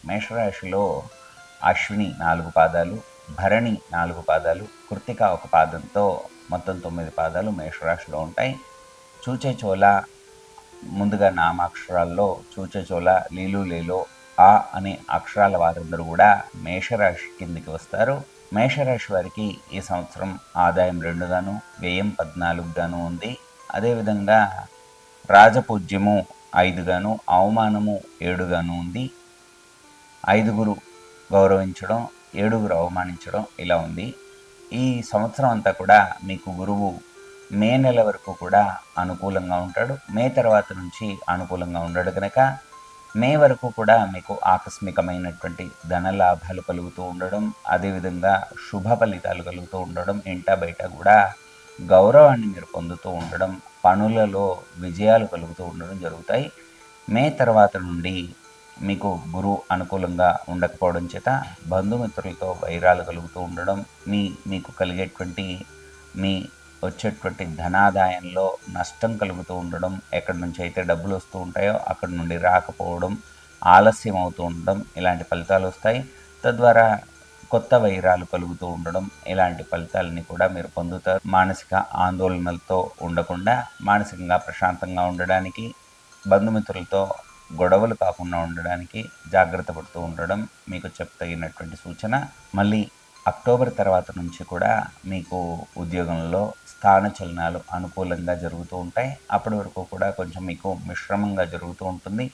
మేషరాశిలో అశ్విని 4 పాదాలు, భరణి 4 పాదాలు, కృత్తిక 1 పాదంతో మొత్తం 9 పాదాలు మేషరాశిలో ఉంటాయి. చూచేచోల ముందుగా నామాక్షరాల్లో చూచేచోల, లీలు, లేలో, ఆ అనే అక్షరాల వారందరూ కూడా మేషరాశి కిందికి వస్తారు. మేషరాశి వారికి ఈ సంవత్సరం ఆదాయం 2 గాను, వ్యయం 14 గాను ఉంది. అదేవిధంగా రాజపూజ్యము 5 గాను, అవమానము 7 గాను ఉంది. 5గురు గౌరవించడం, 7గురు అవమానించడం ఇలా ఉంది. ఈ సంవత్సరం అంతా కూడా మీకు గురువు మే నెల వరకు కూడా అనుకూలంగా ఉంటాడు. మే తర్వాత నుంచి అనుకూలంగా ఉండడు కనుక మే వరకు కూడా మీకు ఆకస్మికమైనటువంటి ధన లాభాలు కలుగుతూ ఉండడం, అదేవిధంగా శుభ ఫలితాలు కలుగుతూ ఉండడం, ఇంట బయట కూడా గౌరవాన్ని మీరు పొందుతూ ఉండడం, పనులలో విజయాలు కలుగుతూ ఉండడం జరుగుతాయి. మే తర్వాత నుండి మీకు గురువు అనుకూలంగా ఉండకపోవడం చేత బంధుమిత్రులతో వైరాలు కలుగుతూ ఉండడం, మీకు కలిగేటువంటి మీ వచ్చేటువంటి ధనాదాయంలో నష్టం కలుగుతూ ఉండడం, ఎక్కడి నుంచి అయితే డబ్బులు వస్తూ ఉంటాయో అక్కడి నుండి రాకపోవడం, ఆలస్యం అవుతూ ఉండడం ఇలాంటి ఫలితాలు వస్తాయి. తద్వారా కొత్త వైరాలు కలుగుతూ ఉండడం ఇలాంటి ఫలితాలని కూడా మీరు పొందుతారు. మానసిక ఆందోళనలతో ఉండకుండా మానసికంగా ప్రశాంతంగా ఉండడానికి, బంధుమిత్రులతో గొడవలు కాకుండా ఉండడానికి జాగ్రత్త పడుతూ ఉండడం మీకు చెప్పదగినటువంటి సూచన. మళ్ళీ అక్టోబర్ తర్వాత నుంచి కూడా మీకు ఉద్యోగంలో స్థానచలనాలు అనుకూలంగా జరుగుతూ ఉంటాయి. అప్పటి వరకు కూడా కొంచెం మీకు మిశ్రమంగా జరుగుతూ ఉంటుంది.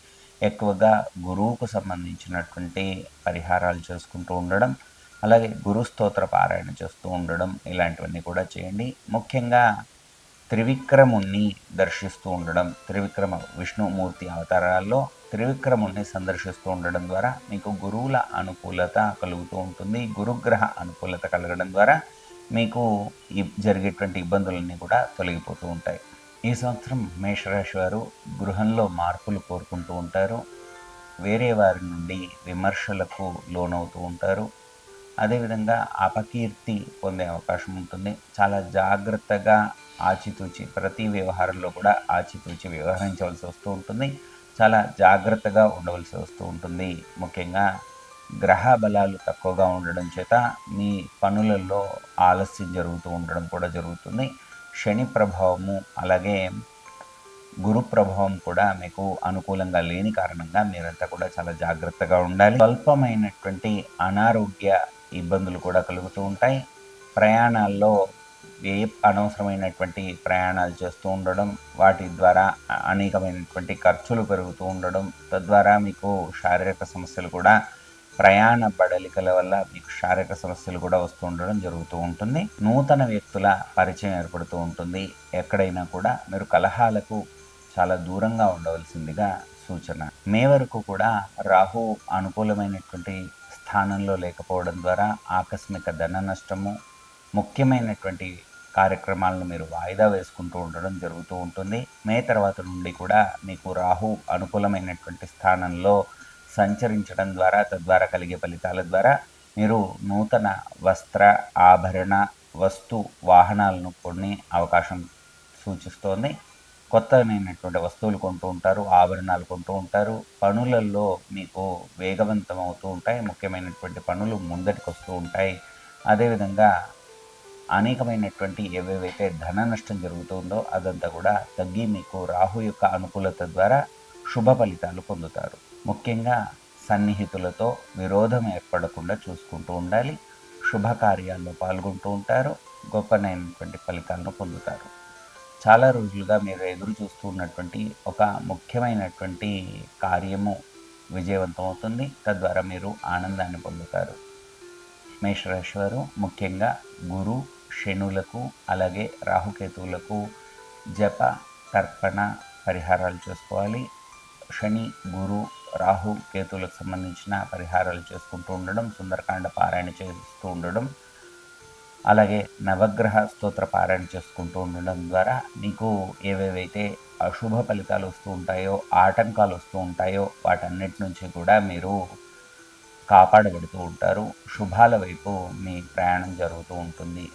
ఎక్కువగా గురువుకు సంబంధించినటువంటి పరిహారాలు చేసుకుంటూ ఉండడం, అలాగే గురు స్తోత్ర పారాయణ చేస్తూ ఉండడం ఇలాంటివన్నీ కూడా చేయండి. ముఖ్యంగా త్రివిక్రముణ్ణి దర్శిస్తూ ఉండడం, త్రివిక్రమ విష్ణుమూర్తి అవతారాల్లో త్రివిక్రముణ్ణి సందర్శిస్తూ ఉండడం ద్వారా మీకు గురువుల అనుకూలత కలుగుతూ ఉంటుంది. గురుగ్రహ అనుకూలత కలగడం ద్వారా మీకు జరిగేటువంటి ఇబ్బందులన్నీ కూడా తొలగిపోతూ ఉంటాయి. ఈ సంవత్సరం మేషరాశి వారు గృహంలో మార్పులు కోరుకుంటూ ఉంటారు. వేరే వారి నుండి విమర్శలకు లోనవుతూ ఉంటారు. అదేవిధంగా అపకీర్తి పొందే అవకాశం ఉంటుంది. చాలా జాగ్రత్తగా ఆచితూచి ప్రతి వ్యవహారంలో కూడా ఆచితూచి వ్యవహరించవలసి వస్తూ ఉంటుంది. చాలా జాగ్రత్తగా ఉండవలసి వస్తూ ఉంటుంది. ముఖ్యంగా గ్రహ బలాలు తక్కువగా ఉండడం చేత మీ పనులలో ఆలస్యం జరుగుతూ ఉండడం కూడా జరుగుతుంది. శని ప్రభావము అలాగే గురు ప్రభావం కూడా మీకు అనుకూలంగా లేని కారణంగా మీరంతా కూడా చాలా జాగ్రత్తగా ఉండాలి. స్వల్పమైనటువంటి అనారోగ్య ఇబ్బందులు కూడా కలుగుతూ ఉంటాయి. ప్రయాణాల్లో అనవసరమైనటువంటి ప్రయాణాలు చేస్తూ ఉండడం, వాటి ద్వారా అనేకమైనటువంటి ఖర్చులు పెరుగుతూ ఉండడం, తద్వారా మీకు శారీరక సమస్యలు కూడా ప్రయాణ బడలికల వల్ల మీకు శారీరక సమస్యలు కూడా వస్తూ ఉండడం జరుగుతూ ఉంటుంది. నూతన వ్యక్తుల పరిచయం ఏర్పడుతూ ఉంటుంది. ఎక్కడైనా కూడా మీరు కలహాలకు చాలా దూరంగా ఉండవలసిందిగా సూచన. మే వరకు కూడా రాహు అనుకూలమైనటువంటి స్థానంలో లేకపోవడం ద్వారా ఆకస్మిక ధన నష్టము, ముఖ్యమైనటువంటి కార్యక్రమాలను మీరు వాయిదా వేసుకుంటూ ఉండడం జరుగుతూ ఉంటుంది. మే తర్వాత నుండి కూడా మీకు రాహు అనుకూలమైనటువంటి స్థానంలో సంచరించడం ద్వారా తద్వారా కలిగే ఫలితాల ద్వారా మీరు నూతన వస్త్ర ఆభరణ వస్తు వాహనాలను కొనే అవకాశం సూచిస్తోంది. కొత్తమైనటువంటి వస్తువులు కొంటూ ఉంటారు, ఆభరణాలు కొంటూ ఉంటారు. పనులలో మీకు వేగవంతం అవుతూ ఉంటాయి. ముఖ్యమైనటువంటి పనులు ముందటికి వస్తూ ఉంటాయి. అదేవిధంగా అనేకమైనటువంటి ఏవేవైతే ధన నష్టం జరుగుతుందో అదంతా కూడా తగ్గి మీకు రాహు యొక్క అనుకూలత ద్వారా శుభ ఫలితాలు పొందుతారు. ముఖ్యంగా సన్నిహితులతో విరోధం ఏర్పడకుండా చూసుకుంటూ ఉండాలి. శుభకార్యాల్లో పాల్గొంటూ ఉంటారు. గొప్పనైనటువంటి ఫలితాలను పొందుతారు. చాలా రోజులుగా మీరు ఎదురు చూస్తూ ఉన్నటువంటి ఒక ముఖ్యమైనటువంటి కార్యము విజయవంతం అవుతుంది. తద్వారా మీరు ఆనందాన్ని పొందుతారు. మేషరాశి వారు ముఖ్యంగా గురు శనులకు అలాగే రాహుకేతువులకు జప తర్పణ పరిహారాలు చేసుకోవాలి. శని గురు రాహు కేతువులకు సంబంధించిన పరిహారాలు చేసుకుంటూ ఉండడం, సుందరకాండ పారాయణ చేస్తూ ఉండడం, అలాగే నవగ్రహ స్తోత్ర పారాయణ చేసుకుంటూ ఉండడం ద్వారా మీకు ఏవేవైతే అశుభ ఫలితాలు వస్తూ ఉంటాయో, ఆటంకాలు వస్తూ ఉంటాయో వాటన్నిటి నుంచి కూడా మీరు కాపాడబడుతూ ఉంటారు. శుభాల వైపు మీ ప్రయాణం జరుగుతూ ఉంటుంది.